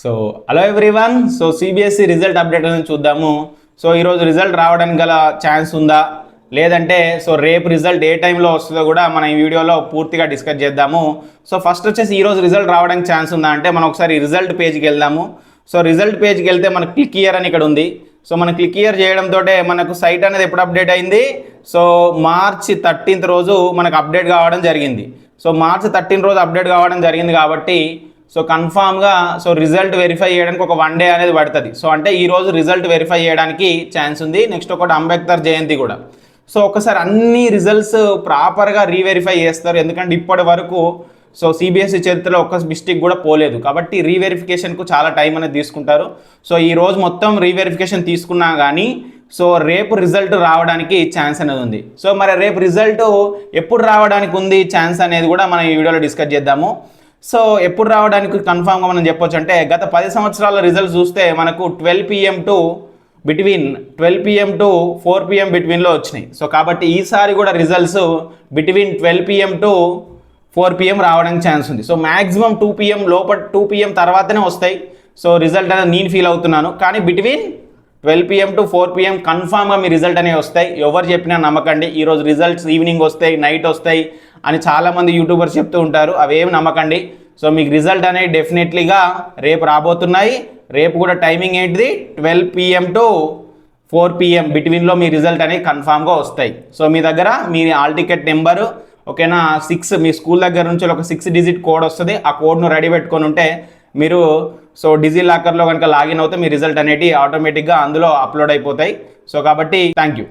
So hello everyone. So CBSE result update అనేది చూద్దాము. So ఈరోజు రిజల్ట్ రావడానికి గల ఛాన్స్ ఉందా, లేదంటే సో రేపు రిజల్ట్ ఏ టైంలో వస్తుందో కూడా మనం ఈ వీడియోలో పూర్తిగా డిస్కస్ చేద్దాము. సో ఫస్ట్ వచ్చేసి ఈరోజు రిజల్ట్ రావడానికి ఛాన్స్ ఉందా అంటే మనం ఒకసారి రిజల్ట్ పేజ్కి వెళ్దాము. సో రిజల్ట్ పేజ్కి వెళ్తే మనకు క్లిక్ హియర్ అని ఇక్కడ ఉంది. సో మనం క్లిక్ హియర్ చేయడంతో మనకు సైట్ అనేది ఎప్పుడు అప్డేట్ అయింది, సో మార్చి 13th రోజు మనకు అప్డేట్ కావడం జరిగింది. సో మార్చి 13 రోజు అప్డేట్ కావడం జరిగింది కాబట్టి సో కన్ఫామ్గా సో రిజల్ట్ వెరిఫై చేయడానికి ఒక 1 డే అనేది పడుతుంది. సో అంటే ఈరోజు రిజల్ట్ వెరిఫై చేయడానికి ఛాన్స్ ఉంది. నెక్స్ట్ ఒకటి అంబేద్కర్ జయంతి కూడా. సో ఒకసారి అన్ని రిజల్ట్స్ ప్రాపర్గా రీవెరిఫై చేస్తారు, ఎందుకంటే ఇప్పటి వరకు సో సిబిఎస్ఈ చరిత్రలో ఒక్క మిస్టేక్ కూడా పోలేదు కాబట్టి రీవెరిఫికేషన్కు చాలా టైం అనేది తీసుకుంటారు. సో ఈ రోజు మొత్తం రీవెరిఫికేషన్ తీసుకున్నా కానీ సో రేపు రిజల్ట్ రావడానికి ఛాన్స్ అనేది ఉంది. సో మరి రేపు రిజల్ట్ ఎప్పుడు రావడానికి ఉంది ఛాన్స్ అనేది కూడా మనం ఈ వీడియోలో డిస్కస్ చేద్దాము. సో ఎప్పుడు రావడానికి కన్ఫామ్గా మనం చెప్పొచ్చు అంటే గత 10 సంవత్సరాల రిజల్ట్స్ చూస్తే మనకు 12 PM టు 4 PM బిట్వీన్లో వచ్చినాయి. సో కాబట్టి ఈసారి కూడా results between 12 PM to 4 PM రావడానికి ఛాన్స్ ఉంది. సో మ్యాక్సిమం 2 PM లోపల 2 PM తర్వాతనే వస్తాయి. సో రిజల్ట్ అనేది నేను ఫీల్ అవుతున్నాను, కానీ బిట్వీన్ 12 PM టు 4 PM కన్ఫామ్గా మీ రిజల్ట్ అనేవి వస్తాయి. ఎవరు చెప్పినా నమ్మకండి. ఈరోజు రిజల్ట్స్ ఈవినింగ్ వస్తాయి, నైట్ వస్తాయి అని చాలామంది యూట్యూబర్స్ చెప్తూ ఉంటారు, అవేమి నమ్మకండి. సో మీకు రిజల్ట్ అనేవి డెఫినెట్లీగా రేపు రాబోతున్నాయి. రేపు కూడా టైమింగ్ ఏంటిది, 12 PM టు 4 PM బిట్వీన్లో మీ రిజల్ట్ అనేవి కన్ఫామ్గా వస్తాయి. సో మీ దగ్గర మీ ఆల్ టికెట్ నెంబరు ఓకేనా 6 మీ స్కూల్ దగ్గర నుంచి ఒక 6 డిజిట్ కోడ్ వస్తుంది. ఆ కోడ్ను రెడీ పెట్టుకొని ఉంటే మీరు సో డిజిలాకర్లో కనుక లాగిన్ అవుతే మీ రిజల్ట్ అనేవి ఆటోమేటిక్గా అందులో అప్లోడ్ అయిపోతాయి. సో కాబట్టి థ్యాంక్ యూ.